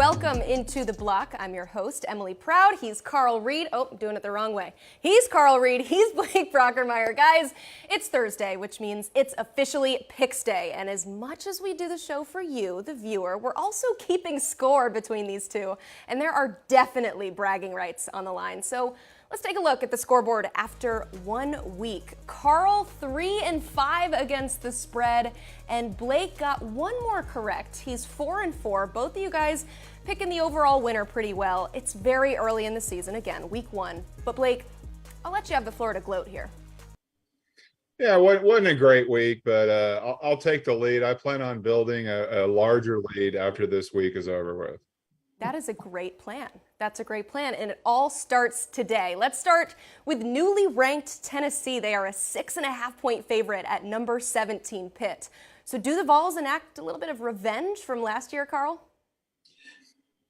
welcome into the block. I'm your host, Emily Proud. He's Carl Reed. Oh, I'm doing it the wrong way. He's Carl Reed. He's Blake Brockermeyer. Guys, it's Thursday, which means it's officially Picks Day. And as much as we do the show for you, the viewer, we're also keeping score between these two. And there are definitely bragging rights on the line. So let's take a look at the scoreboard after 1 week. Carl 3-5 against the spread, and Blake got one more correct. He's 4-4. Both of you guys picking the overall winner pretty well. It's very early in the season, again, week 1. But Blake, I'll let you have the floor to gloat here. Yeah, it wasn't a great week, but I'll take the lead. I plan on building a larger lead after this week is over with. That is a great plan. That's a great plan, and it all starts today. Let's start with newly ranked Tennessee. They are a 6.5-point favorite at number 17 Pitt. So do the Vols enact a little bit of revenge from last year, Carl?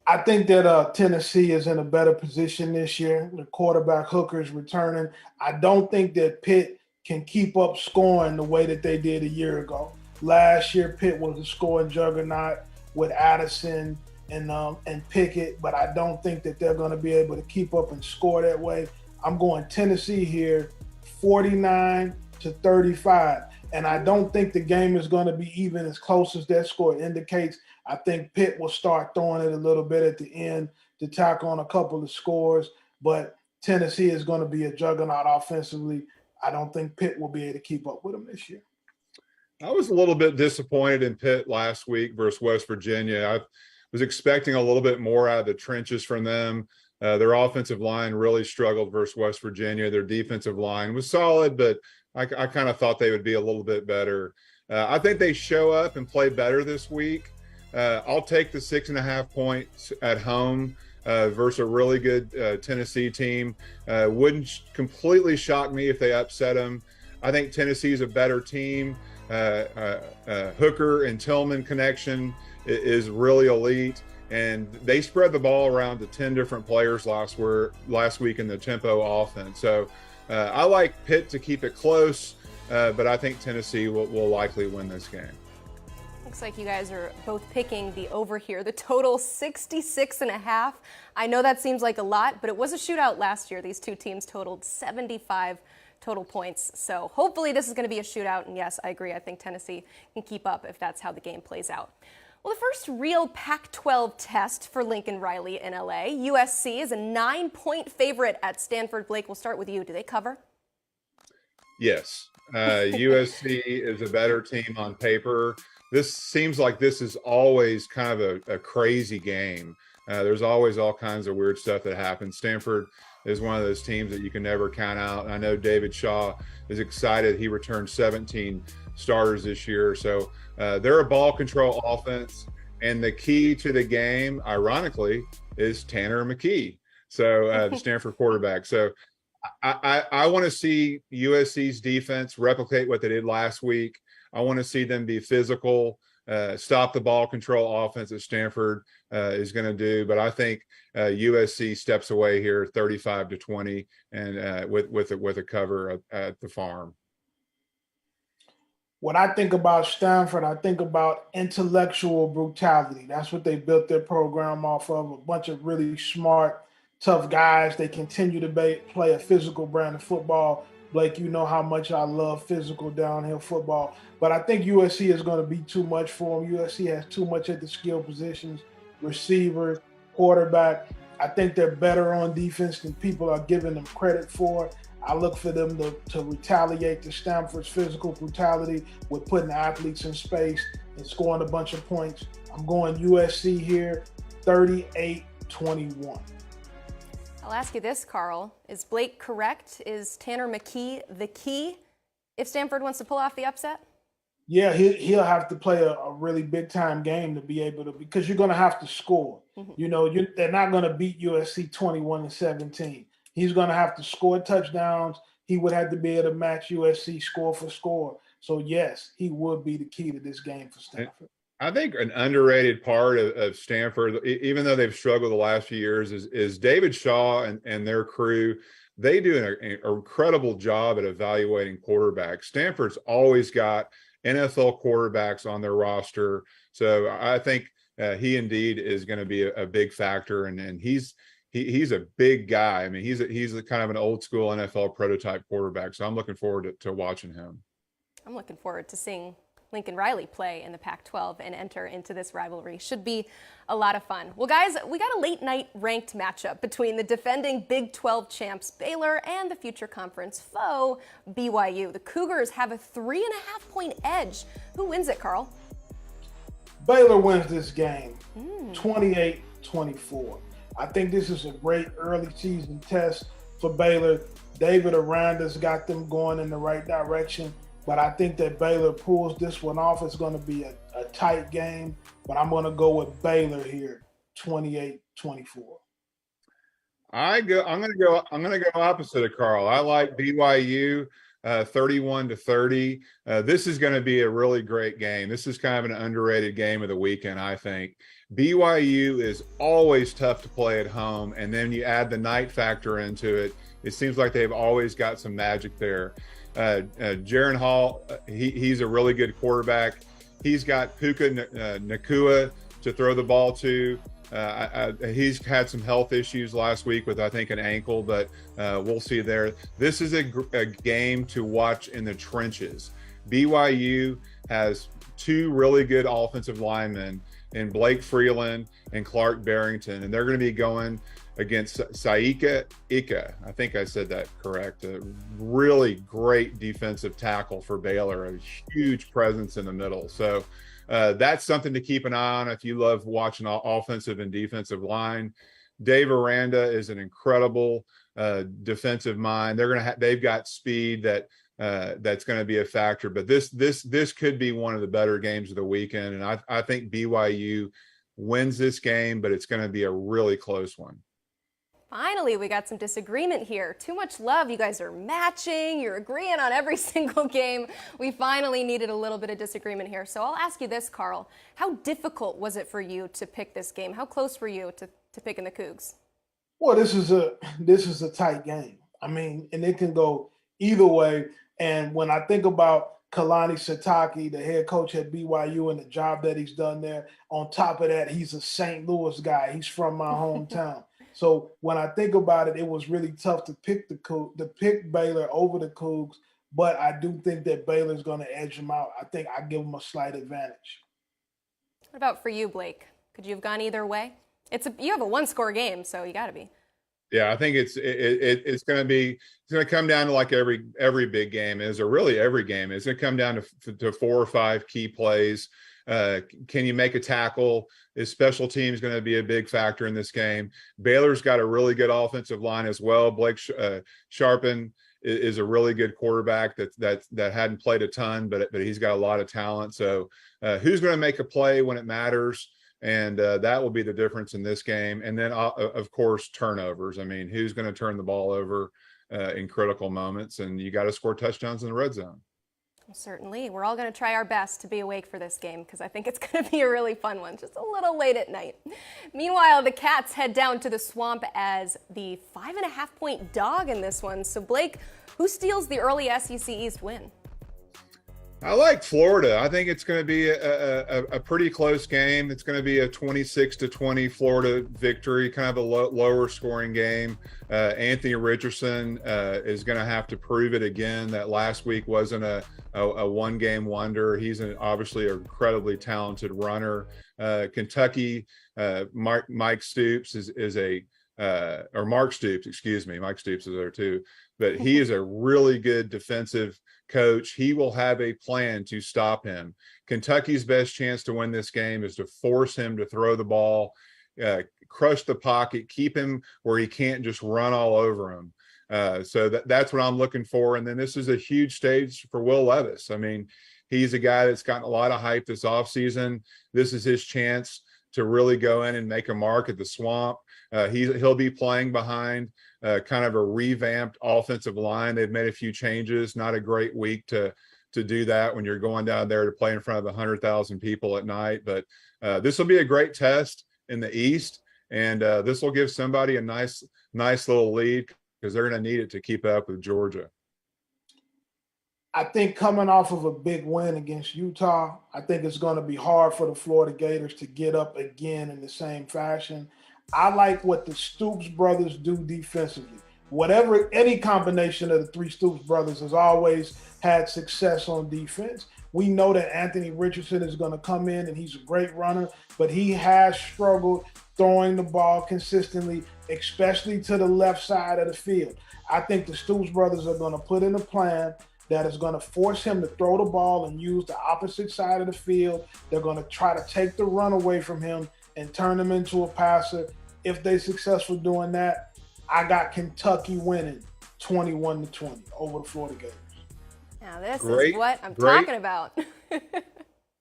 I think that Tennessee is in a better position this year. The quarterback Hooker is returning. I don't think that Pitt can keep up scoring the way that they did a year ago. Last year, Pitt was a scoring juggernaut with Addison and Pickett, but I don't think that they're going to be able to keep up and score that way. I'm going Tennessee here, 49-35, and I don't think the game is going to be even as close as that score indicates. I think Pitt will start throwing it a little bit at the end to tack on a couple of scores, but Tennessee is going to be a juggernaut offensively. I don't think Pitt will be able to keep up with them this year. I was a little bit disappointed in Pitt last week versus West Virginia. I was expecting a little bit more out of the trenches from them. Their offensive line really struggled versus West Virginia. Their defensive line was solid, but I kind of thought they would be a little bit better. I think they show up and play better this week. I'll take the 6.5 points at home versus a really good Tennessee team. Wouldn't completely shock me if they upset them. I think Tennessee is a better team. Hooker and Tillman connection is really elite, and they spread the ball around to 10 different players last week in the tempo offense. So I like Pitt to keep it close, but I think Tennessee will likely win this game. Looks like you guys are both picking the over here. The total 66.5. I know that seems like a lot, but it was a shootout last year. These two teams totaled 75 total points. So hopefully this is going to be a shootout. And yes, I agree. I think Tennessee can keep up if that's how the game plays out. Well, the first real Pac-12 test for Lincoln Riley in LA. USC is a 9-point favorite at Stanford. Blake, we'll start with you. Do they cover? Yes. USC is a better team on paper. This seems like this is always kind of a crazy game. There's always all kinds of weird stuff that happens. Stanford is one of those teams that you can never count out. And I know David Shaw is excited. He returned 17 starters this year. So they're a ball control offense. And the key to the game, ironically, is Tanner McKee. So the Stanford quarterback. So I want to see USC's defense replicate what they did last week. I want to see them be physical, stop the ball control offense that Stanford is going to do. But I think USC steps away here 35-20 and with a cover at the Farm. When I think about Stanford, I think about intellectual brutality. That's what they built their program off of, a bunch of really smart, tough guys. They continue to play a physical brand of football. Blake, you know how much I love physical downhill football. But I think USC is going to be too much for them. USC has too much at the skill positions, receiver, quarterback. I think they're better on defense than people are giving them credit for. I look for them to retaliate to Stanford's physical brutality with putting athletes in space and scoring a bunch of points. I'm going USC here, 38-21. I'll ask you this, Carl. Is Blake correct? Is Tanner McKee the key if Stanford wants to pull off the upset? Yeah, he'll have to play a really big-time game to be able to, because you're going to have to score. Mm-hmm. You know, they're not going to beat USC 21-17. He's going to have to score touchdowns. He would have to be able to match USC score for score. So, yes, he would be the key to this game for Stanford. I think an underrated part of Stanford, even though they've struggled the last few years, is David Shaw and their crew. They do an incredible job at evaluating quarterbacks. Stanford's always got NFL quarterbacks on their roster. So I think he indeed is going to be a big factor, and he's a big guy. I mean, he's a kind of an old school NFL prototype quarterback. So I'm looking forward to watching him. I'm looking forward to seeing Lincoln Riley play in the Pac-12 and enter into this rivalry. Should be a lot of fun. Well, guys, we got a late night ranked matchup between the defending Big 12 champs Baylor and the future conference foe BYU. The Cougars have a 3.5-point edge. Who wins it, Carl? Baylor wins this game 28-24. I think this is a great early season test for Baylor. David Aranda's got them going in the right direction. But I think that Baylor pulls this one off. It's going to be a tight game, but I'm going to go with Baylor here, 28-24. I'm going to go opposite of Carl. I like BYU 31-30. This is going to be a really great game. This is kind of an underrated game of the weekend, I think. BYU is always tough to play at home, and then you add the night factor into it. It seems like they've always got some magic there. Jaron Hall, he's a really good quarterback. He's got Puka Nacua to throw the ball to. He's had some health issues last week with, I think, an ankle, but we'll see there. This is a game to watch in the trenches. BYU has two really good offensive linemen in Blake Freeland and Clark Barrington, and they're going to be going against Saika Ika. I think I said that correct. A really great defensive tackle for Baylor, a huge presence in the middle. So that's something to keep an eye on if you love watching offensive and defensive line. Dave Aranda is an incredible defensive mind. They've got speed that's going to be a factor. But this could be one of the better games of the weekend, and I think BYU wins this game, but it's going to be a really close one. Finally, we got some disagreement here. Too much love. You guys are matching. You're agreeing on every single game. We finally needed a little bit of disagreement here. So I'll ask you this, Carl. How difficult was it for you to pick this game? How close were you to picking the Cougs? Well, this is a tight game. I mean, and it can go either way. And when I think about Kalani Sitake, the head coach at BYU, and the job that he's done there, on top of that, he's a St. Louis guy. He's from my hometown. So when I think about it, it was really tough to pick Baylor over the Cougs, but I do think that Baylor's going to edge them out. I think I give them a slight advantage. What about for you, Blake? Could you have gone either way? You have a one-score game, so you got to be. Yeah, I think it's going to come down to like every big game is, or really every game is. It's going to come down to 4 or 5 key plays. Can you make a tackle? Is special teams going to be a big factor in this game? Baylor's got a really good offensive line as well. Blake Sharpen is a really good quarterback that hadn't played a ton, but he's got a lot of talent. So who's going to make a play when it matters? And that will be the difference in this game. And then, of course, turnovers. I mean, who's going to turn the ball over in critical moments? And you got to score touchdowns in the red zone. Certainly. We're all going to try our best to be awake for this game because I think it's going to be a really fun one, just a little late at night. Meanwhile, the Cats head down to the Swamp as the 5.5-point dog in this one. So, Blake, who steals the early SEC East win? I like Florida. I think it's going to be a pretty close game. It's going to be a 26-20 Florida victory, kind of a lower scoring game. Anthony Richardson is going to have to prove it again that last week wasn't a one-game wonder. He's obviously an incredibly talented runner. Kentucky, Mike Stoops or Mark Stoops, excuse me. Mike Stoops is there too, but he is a really good defensive coach. He will have a plan to stop him. Kentucky's best chance to win this game is to force him to throw the ball, crush the pocket, keep him where he can't just run all over him. So that's what I'm looking for. And then this is a huge stage for Will Levis. I mean, he's a guy that's gotten a lot of hype this offseason. This is his chance to really go in and make a mark at the Swamp. He'll be playing behind kind of a revamped offensive line. They've made a few changes. Not a great week to do that when you're going down there to play in front of 100,000 people at night. But this will be a great test in the East, and this will give somebody a nice little lead because they're going to need it to keep up with Georgia. I think coming off of a big win against Utah, I think it's going to be hard for the Florida Gators to get up again in the same fashion. I like what the Stoops brothers do defensively. Whatever, any combination of the three Stoops brothers has always had success on defense. We know that Anthony Richardson is going to come in and he's a great runner, but he has struggled throwing the ball consistently, especially to the left side of the field. I think the Stoops brothers are going to put in a plan that is going to force him to throw the ball and use the opposite side of the field. They're going to try to take the run away from him and turn him into a passer. If they're successful doing that, I got Kentucky winning 21-20 over the Florida Gators. Now this is what I'm talking about.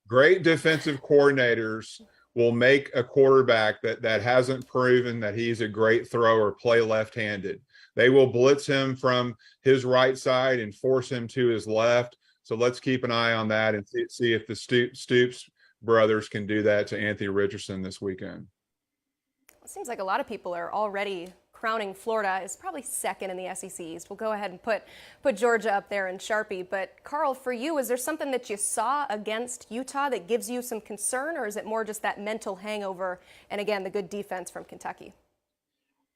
Great defensive coordinators will make a quarterback that hasn't proven that he's a great thrower play left-handed. They will blitz him from his right side and force him to his left. So let's keep an eye on that and see if the Stoops brothers can do that to Anthony Richardson this weekend. It seems like a lot of people are already crowning Florida as probably second in the SEC East. We'll go ahead and put Georgia up there in Sharpie. But Carl, for you, is there something that you saw against Utah that gives you some concern, or is it more just that mental hangover and, again, the good defense from Kentucky?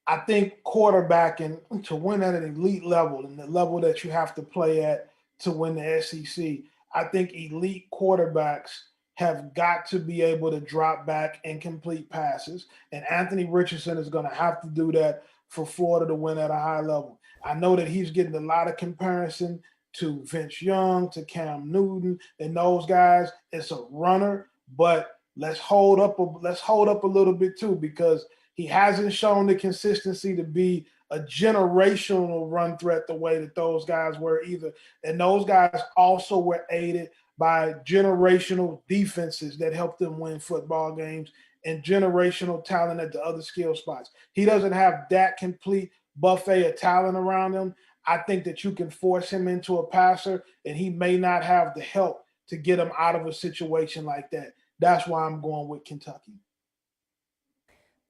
I think quarterbacking to win at an elite level and the level that you have to play at to win the SEC, I think elite quarterbacks have got to be able to drop back and complete passes. And Anthony Richardson is going to have to do that for Florida to win at a high level. I know that he's getting a lot of comparison to Vince Young, to Cam Newton, and those guys. It's a runner, but let's hold up a little bit too, because he hasn't shown the consistency to be a generational run threat the way that those guys were either. And those guys also were aided by generational defenses that helped them win football games and generational talent at the other skill spots. He doesn't have that complete buffet of talent around him. I think that you can force him into a passer, and he may not have the help to get him out of a situation like that. That's why I'm going with Kentucky.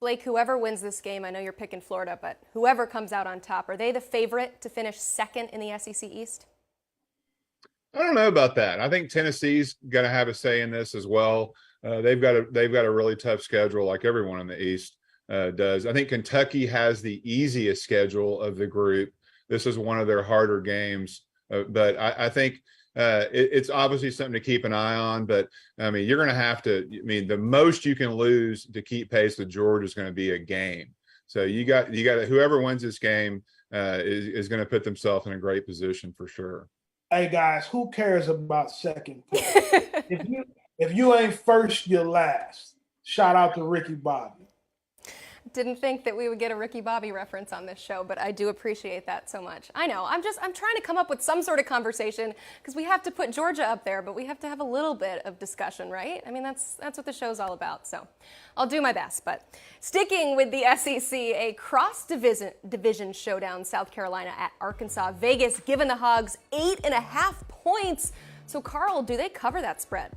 Blake, whoever wins this game, I know you're picking Florida, but whoever comes out on top, are they the favorite to finish second in the SEC East? I don't know about that. I think Tennessee's going to have a say in this as well. They've got a really tough schedule, like everyone in the East does. I think Kentucky has the easiest schedule of the group. This is one of their harder games, but I think it's obviously something to keep an eye on. But I mean, you're going to have to. I mean, the most you can lose to keep pace with Georgia is going to be a game. So you got whoever wins this game is going to put themselves in a great position for sure. Hey guys, who cares about second place? If you ain't first, you're last. Shout out to Ricky Bobby. Didn't think that we would get a Ricky Bobby reference on this show, but I do appreciate that so much. I know, I'm trying to come up with some sort of conversation because we have to put Georgia up there, but we have to have a little bit of discussion, right? I mean, that's what the show's all about, so I'll do my best. But sticking with the SEC, a cross-division showdown, South Carolina at Arkansas. Vegas giving the Hogs 8.5 points. So, Carl, do they cover that spread?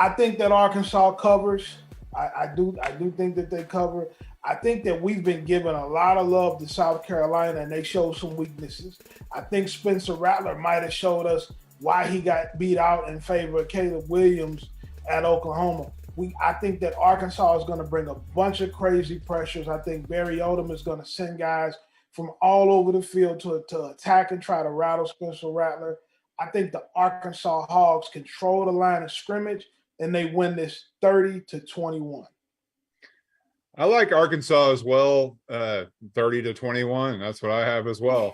I think that Arkansas covers. I do think that they cover. I think that we've been giving a lot of love to South Carolina, and they showed some weaknesses. I think Spencer Rattler might have showed us why he got beat out in favor of Caleb Williams at Oklahoma. I think that Arkansas is going to bring a bunch of crazy pressures. I think Barry Odom is going to send guys from all over the field to attack and try to rattle Spencer Rattler. I think the Arkansas Hogs control the line of scrimmage, and they win this 30-21. I like Arkansas as well, 30-21. That's what I have as well.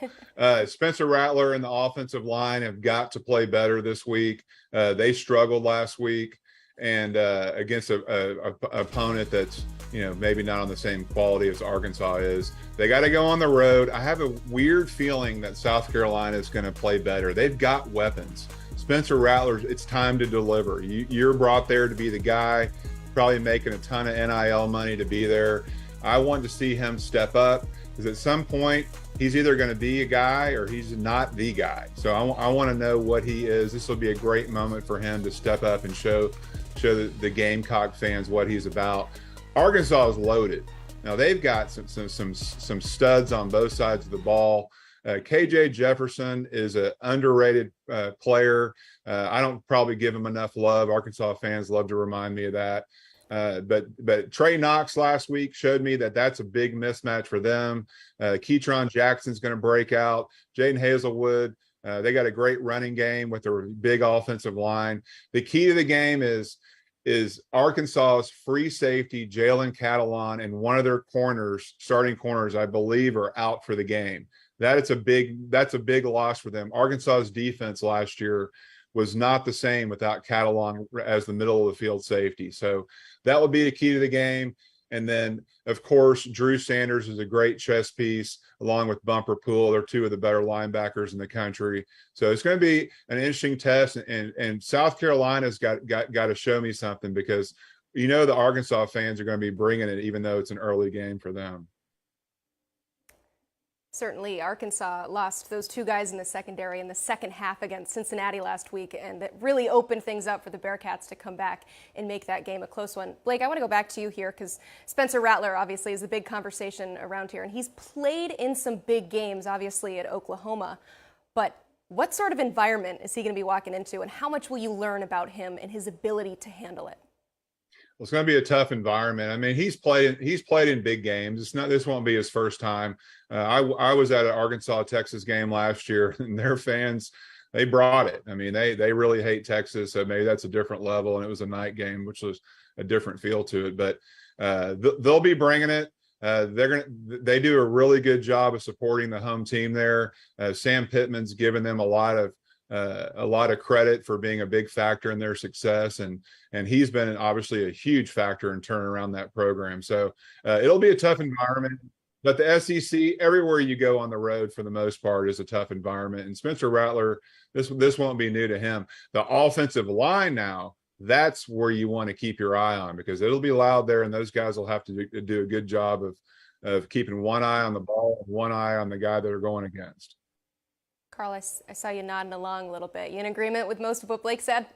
Spencer Rattler and the offensive line have got to play better this week. They struggled last week, and against a opponent that's maybe not on the same quality as Arkansas is. They got to go on the road. I have a weird feeling that South Carolina is going to play better. They've got weapons. Spencer Rattler, it's time to deliver. You're brought there to be the guy, probably making a ton of NIL money to be there. I want to see him step up, because at some point he's either going to be a guy or he's not the guy. So I want to know what he is. This will be a great moment for him to step up and show the Gamecock fans what he's about. Arkansas is loaded. Now they've got some studs on both sides of the ball. KJ Jefferson is an underrated player. I don't probably give him enough love. Arkansas fans love to remind me of that. But Trey Knox last week showed me that that's a big mismatch for them. Ketron Jackson's going to break out. Jaden Hazelwood. They got a great running game with their big offensive line. The key to the game is Arkansas's free safety, Jalen Catalon, and one of their starting corners, I believe, are out for the game. That's a big loss for them. Arkansas's defense last year was not the same without Catalon as the middle of the field safety. So that will be the key to the game. And then, of course, Drew Sanders is a great chess piece, along with Bumper Poole. They're two of the better linebackers in the country. So it's going to be an interesting test. And South Carolina's got to show me something, because the Arkansas fans are going to be bringing it, even though it's an early game for them. Certainly, Arkansas lost those two guys in the secondary in the second half against Cincinnati last week, and that really opened things up for the Bearcats to come back and make that game a close one. Blake, I want to go back to you here, because Spencer Rattler obviously is a big conversation around here, and he's played in some big games, obviously, at Oklahoma. But what sort of environment is he going to be walking into, and how much will you learn about him and his ability to handle it? Well, it's going to be a tough environment. I mean, he's played in big games. This won't be his first time. I was at an Arkansas-Texas game last year, and their fans, they brought it. I mean, they really hate Texas, so maybe that's a different level. And it was a night game, which was a different feel to it. But they'll be bringing it. They do a really good job of supporting the home team there. Sam Pittman's given them a lot of credit for being a big factor in their success, and he's been obviously a huge factor in turning around that program. So it'll be a tough environment, but the SEC, everywhere you go on the road for the most part, is a tough environment. And Spencer Rattler, this won't be new to him. The offensive line now, that's where you want to keep your eye on, because it'll be loud there, and those guys will have to do a good job of keeping one eye on the ball and one eye on the guy that they're going against. Carl, I saw you nodding along a little bit. You in agreement with most of what Blake said?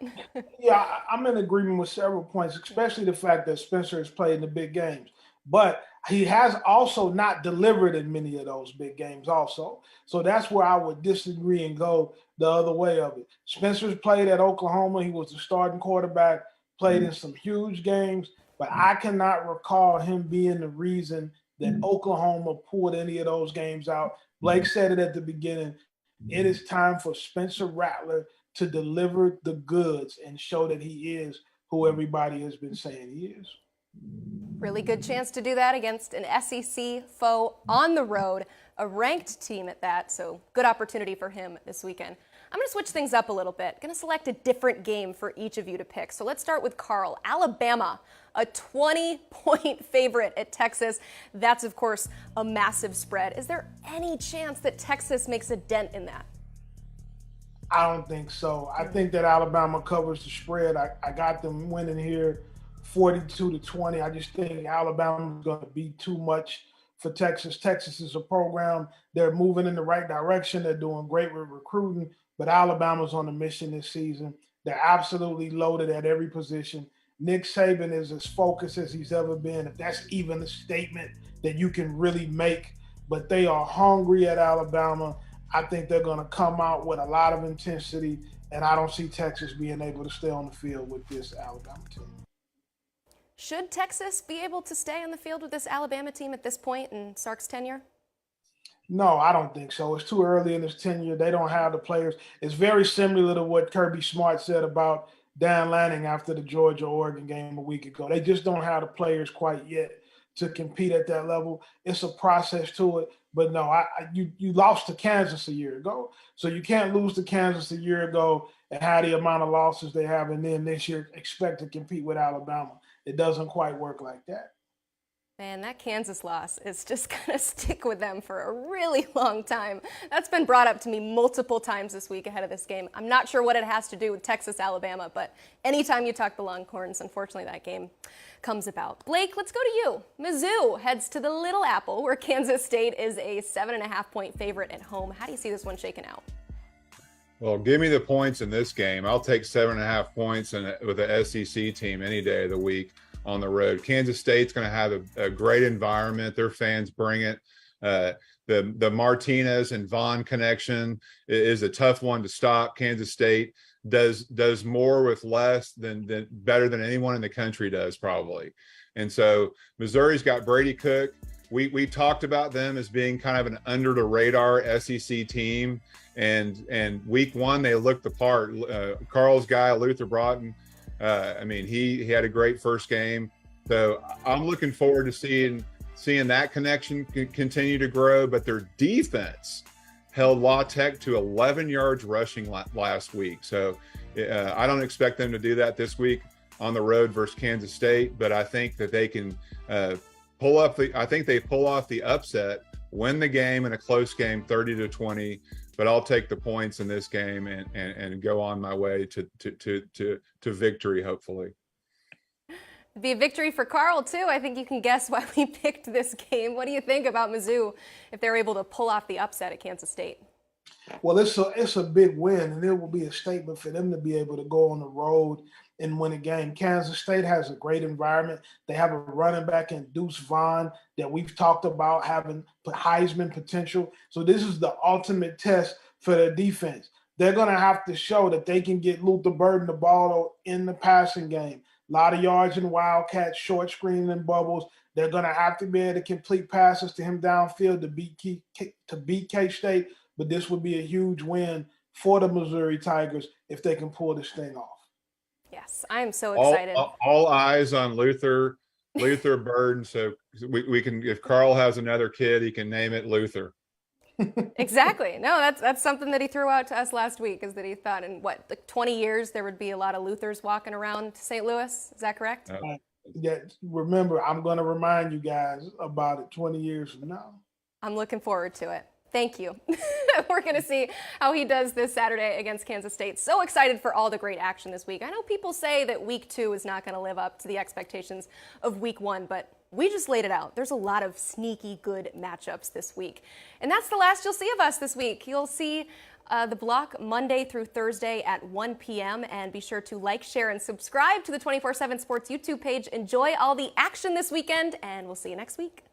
Yeah, I'm in agreement with several points, especially the fact that Spencer has played in the big games. But he has also not delivered in many of those big games also. So that's where I would disagree and go the other way of it. Spencer's played at Oklahoma. He was the starting quarterback, played in some huge games, but I cannot recall him being the reason that Oklahoma pulled any of those games out. Blake said it at the beginning. It is time for Spencer Rattler to deliver the goods and show that he is who everybody has been saying he is. Really good chance to do that against an SEC foe on the road, a ranked team at that, so good opportunity for him this weekend. I'm going to switch things up a little bit. Going to select a different game for each of you to pick. So let's start with Carl. Alabama, a 20-point favorite at Texas. That's, of course, a massive spread. Is there any chance that Texas makes a dent in that? I don't think so. I think that Alabama covers the spread. I got them winning here 42-20. I just think Alabama is going to be too much for Texas. Texas is a program. They're moving in the right direction. They're doing great with recruiting, but Alabama's on a mission this season. They're absolutely loaded at every position. Nick Saban is as focused as he's ever been, if that's even a statement that you can really make. But they are hungry at Alabama. I think they're going to come out with a lot of intensity, and I don't see Texas being able to stay on the field with this Alabama team. Should Texas be able to stay on the field with this Alabama team at this point in Sark's tenure? No, I don't think so. It's too early in his tenure. They don't have the players. It's very similar to what Kirby Smart said about Dan Lanning after the Georgia-Oregon game a week ago. They just don't have the players quite yet to compete at that level. It's a process to it. But no, you lost to Kansas a year ago. So you can't lose to Kansas a year ago and have the amount of losses they have, and then this year expect to compete with Alabama. It doesn't quite work like that. Man, that Kansas loss is just going to stick with them for a really long time. That's been brought up to me multiple times this week ahead of this game. I'm not sure what it has to do with Texas, Alabama, but anytime you talk the Longhorns, unfortunately that game comes about. Blake, let's go to you. Mizzou heads to the Little Apple, where Kansas State is a 7.5-point favorite at home. How do you see this one shaking out? Well, give me the points in this game. I'll take 7.5 points with an SEC team any day of the week on the road. Kansas State's going to have a great environment. Their fans bring it. the Martinez and Vaughn connection is a tough one to stop. Kansas State does more with less than better than anyone in the country does, probably. And so Missouri's got Brady Cook. We talked about them as being kind of an under the radar SEC team, and week one they looked the part. Carl's guy Luther Broughton, I mean he had a great first game, so I'm looking forward to seeing that connection continue to grow. But their defense held La Tech to 11 yards rushing last week, so I don't expect them to do that this week on the road versus Kansas State. But I think that they can pull off the upset, win the game in a close game, 30-20. But I'll take the points in this game and go on my way to victory, hopefully. It'd be a victory for Carl too. I think you can guess why we picked this game. What do you think about Mizzou if they're able to pull off the upset at Kansas State? Well, it's a big win, and it will be a statement for them to be able to go on the road and win a game. Kansas State has a great environment. They have a running back in Deuce Vaughn that we've talked about having Heisman potential. So this is the ultimate test for their defense. They're going to have to show that they can get Luther Burden the ball in the passing game. A lot of yards in Wildcats, short screen and bubbles. They're going to have to be able to complete passes to him downfield to beat K-State. But this would be a huge win for the Missouri Tigers if they can pull this thing off. Yes, I am so excited. All eyes on Luther Burden. So we can, if Carl has another kid, he can name it Luther. Exactly. No, that's something that he threw out to us last week, is that he thought in like 20 years there would be a lot of Luthers walking around St. Louis. Is that correct? Yeah. Remember, I'm going to remind you guys about it 20 years from now. I'm looking forward to it. Thank you. We're going to see how he does this Saturday against Kansas State. So excited for all the great action this week. I know people say that week 2 is not going to live up to the expectations of week 1, but we just laid it out. There's a lot of sneaky good matchups this week. And that's the last you'll see of us this week. You'll see the block Monday through Thursday at 1 p.m. And be sure to like, share, and subscribe to the 24/7 Sports YouTube page. Enjoy all the action this weekend, and we'll see you next week.